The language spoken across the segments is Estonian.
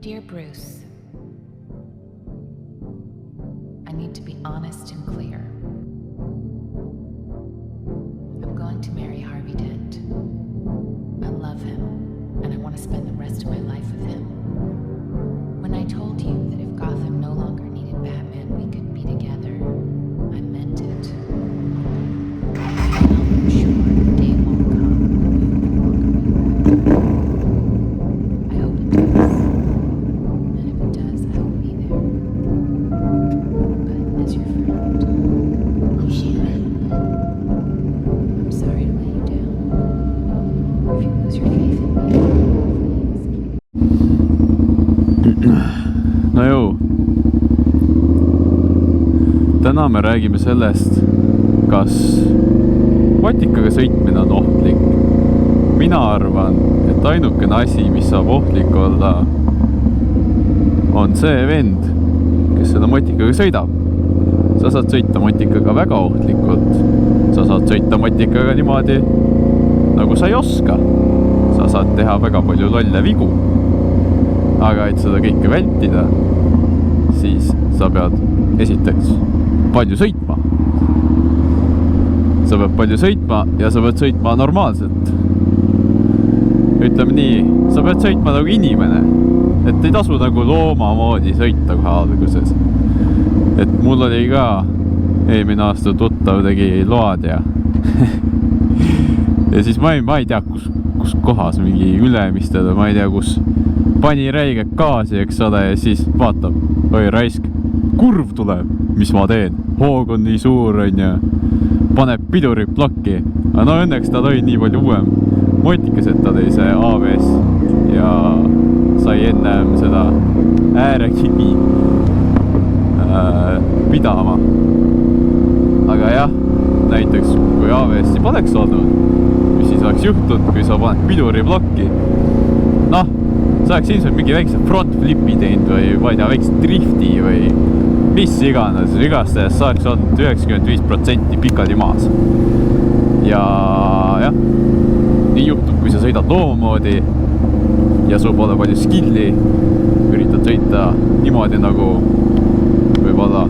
Dear Bruce, I need to be honest and clear. I'm going to marry Harvey Dent. I love him, and I want to spend the rest of my life with him. When I told you that if Gotham no longer needed Batman, we could be together, I meant it. I'm sure the day won't come when you no longer be back. I hope it does. And if it does, I will be there. But as your friend, you should. I'm sorry to let you down. If you lose your faith in me, please. No jõu. Täna me räägime sellest, kas motikaga sõitmine on ohtlik. Mina arvan, et ainukene asi, mis saab ohtlik olla, on see vend, kes seda motikaga sõidab. Sa saad sõita motikaga väga ohtlikult. Sa saad sõita motikaga niimoodi, nagu sa ei oska. Sa saad teha väga palju lolle vigu. Aga et seda kõike vältida, siis sa pead esiteks palju sõitma. Sa pead palju sõitma ja sa pead sõitma normaalselt. Ütleme nii, sa pead sõitma nagu inimene. Et ei tasu nagu looma moodi sõita kohe alguses. Et mul oli ka eelmine aasta tuttav tegi load ja ja siis ma ei tea, kus kohas mingi Ülemistel, ma ei tea, kus pani räiged gaasi, eks ole, ja siis vaatab, oi raisk, kurv tuleb, mis ma teen, hoog on nii suur, on ja paneb pidurit plokki, aga no õnneks ta tõi nii palju uuem motikas, et ta tõi see ABS ja sai ennem seda äärekivi pidama. Aga jah, näiteks kui ABS-i poleks olnud, mis siis oleks juhtunud, kui sa paned piduri plokki, noh, sa oleks ilmselt mingi väikse front flipi teinud või ma ei tea, väikse drifti või mis iganes, igastahes sa oleks olnud 95% pikali maas. Ja jah, nii juhtub, kui sa sõidad loomoodi ja sul pole palju skilli, üritad sõita niimoodi nagu võib-olla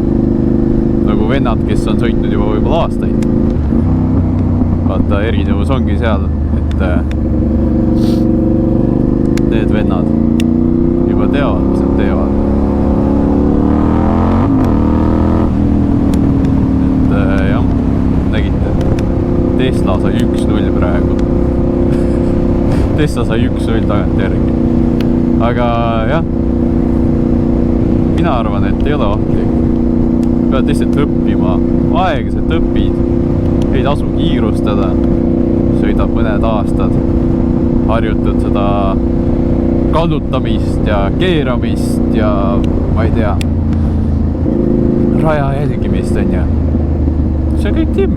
nagu vennad, kes on sõitnud juba võib-olla aastaid. Vaata, erinevus ongi seal, et need vennad juba teavad, mis nad teevad. Et jah, nägite, Tesla sai 1-0 praegu. Tesla sai 1-0 tagant järgi. Aga jah, mina arvan, et ei ole ohtlik. Pead lihtsalt õppima, aeglaselt õpid, ei tasu kiirustada, sõidab mõned aastad, harjutad seda kallutamist ja keeramist ja ma ei tea, raja jälgimist on ja see on kõik timm.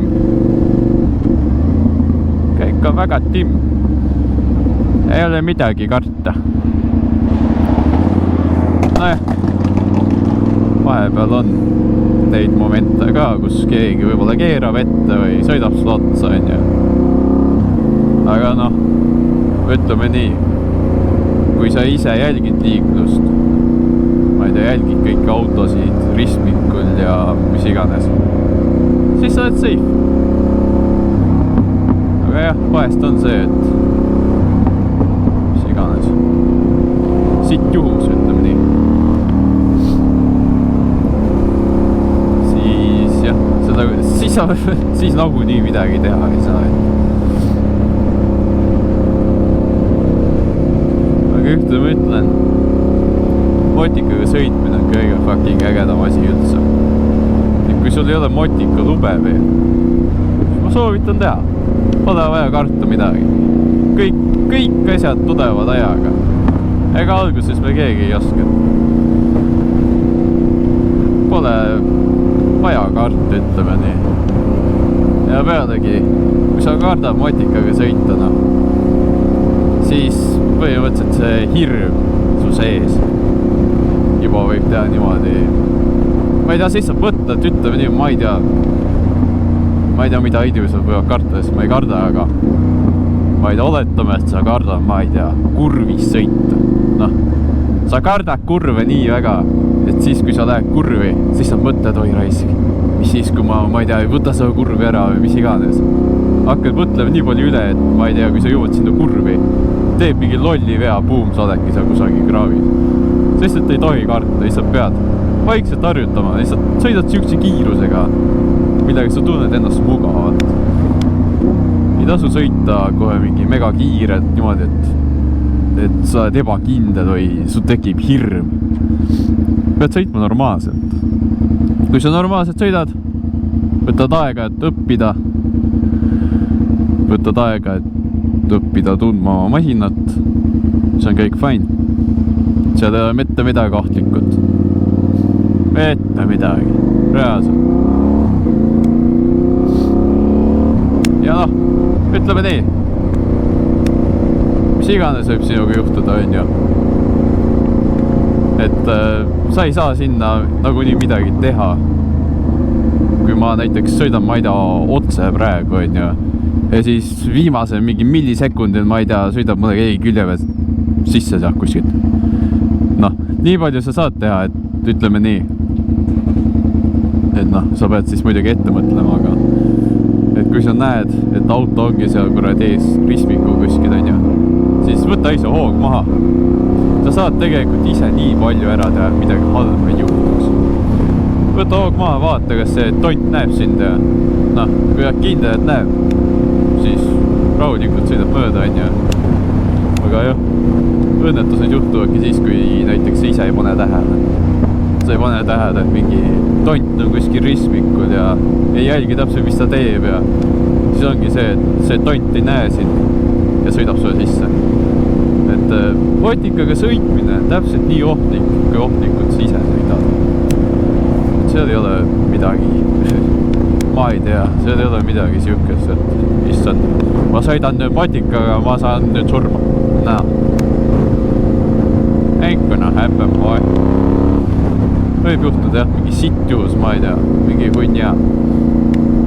Kõik on väga timm. Ei ole midagi karta. Nojah, vahepeal on neid momente ka, kus keegi võib-olla keerab ette või sõidab sulle otsa, on ja. Aga noh, ütleme nii, kui sa ise jälgid liiklust, ma ei tea, jälgid kõiki autosid ristmikul ja mis iganes, siis sa oled safe. Aga jah, vahest on see, et mis iganes, siit juhus, ütleme nii. Siis nagu nii midagi teha ei saa. Aga ühte ma ütlen, motikaga sõitmine on kõige fucking ägedam asi üldse. Et kui sul ei ole motika lube veel, ma soovitan teha. Pole vaja karta midagi. Kõik asjad tulevad ajaga. Ega alguses me keegi ei oska. Pole vaja karta, ütleme nii. Ja pealegi, kui sa kardad motikaga sõita, no, siis põhimõtteliselt see hirm su sees juba võib teha niimoodi. Ma ei tea, siis saab võtta, et ütleme nii, ma ei tea, mida inimesed võivad karta, sest ma ei karda, aga ma ei tea, oletame, et sa kardad, ma ei tea, kurvis sõita. Noh, sa kardad kurve nii väga, et siis, kui sa lähed kurvi, siis sa mõtled, oi raisk, mis siis, kui ma ei tea, ei võta seda kurvi ära või mis iganes. Hakkad mõtlema nii palju üle, et ma ei tea, kui sa jõuad sinna kurvi, teeb mingi lolli vea, buum, sa oledki seal kusagil kraavis. Sest et ei tohi karta, lihtsalt pead vaikselt harjutama, lihtsalt sõidad siukse kiirusega, millega sa tunned ennast mugavalt. Ei tasu sõita kohe mingi mega kiired niimoodi, et sa oled ebakindel või sul tekib hirm. Pead sõitma normaalselt. Kui sa normaalselt sõidad, võtad aega, et õppida. Võtad aega, et õppida tundma oma masinat. See on kõik fine. Seal ei ole mitte midagi ohtlikud. Mitte midagi. Reaalselt. Ja noh, ütleme nii. Mis iganes võib sinuga juhtuda, on ju. Et sa ei saa sinna nagunii midagi teha. Kui ma näiteks sõidan, ma ei tea, otse praegu, on ju. Ja siis viimase mingi millisekundil, ma ei tea, sõidab mõne keegi külje peal sisse sealt kuskilt. Noh, nii palju sa saad teha, et ütleme nii. Et noh, sa pead siis muidugi ette mõtlema, aga et kui sa näed, et auto ongi seal kurad ees ristmiku kuskil, on ju, siis võta ise hoog maha. Sa saad tegelikult ise nii palju ära teha, et midagi halba ei juhtuks. Võta hoog maha, vaata, kas see tont näeb sind ja noh, kui jääd kindel, et näeb, siis rahulikult sõidab mööda, on ju. Aga jah, õnnetused juhtuvadki siis, kui näiteks sa ise ei pane tähele. Sa ei pane tähele, et mingi tont on kuskil ristmikul ja ei jälgi täpselt, mis ta teeb ja siis ongi see, et see tont ei näe sind ja sõidab sulle sisse. Et Vatikaga sõitmine on täpselt nii ohtlik, kui ohtlikult sa ise sõidad. Et seal ei ole midagi, ma ei tea, seal ei ole midagi siukest, et issand, ma sõidan nüüd Vatikaga, ma saan nüüd surma. Näe. Ain't gonna happen, boy. Võib juhtuda jah, mingi sitt juhus, ma ei tea, mingi hunnia,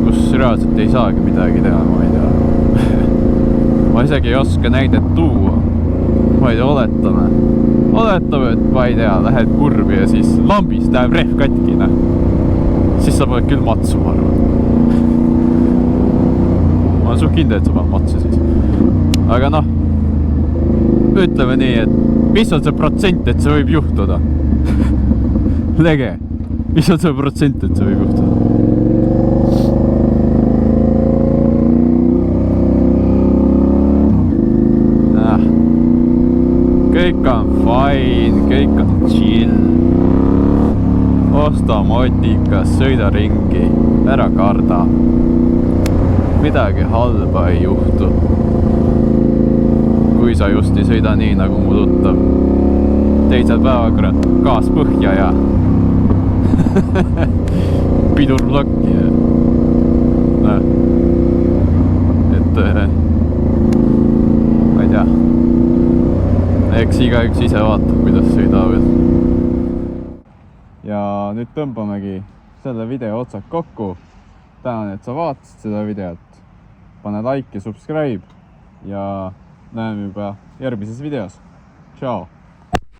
kus reaalselt ei saagi midagi teha, ma ei tea. Ma isegi ei oska näidet tuua. Ma ei tea, oletame, et ma ei tea, lähed kurvi ja siis lambist läheb rehv katkina. Siis sa paned küll matsu, ma arvan. Ma olen sul kindel, et sa paned matsu siis. Aga noh, ütleme nii, et mis on see protsent, et see võib juhtuda? Lege, mis on see protsent, et see võib juhtuda? Kõik on fine, kõik on chill. Osta motikas, sõida ringi, ära karda. Midagi halba ei juhtu. Kui sa just ei sõida nii, nagu mu tuttav. Teised päevakurat, gaas põhja ja pidur plokki ja et ma ei tea, eks igaüks ise vaatab, kuidas sõidab. Ja nüüd tõmbamegi selle video otsad kokku. Tänan, et sa vaatasid seda videot. Pane like ja subscribe ja näeme juba järgmises videos. Ciao!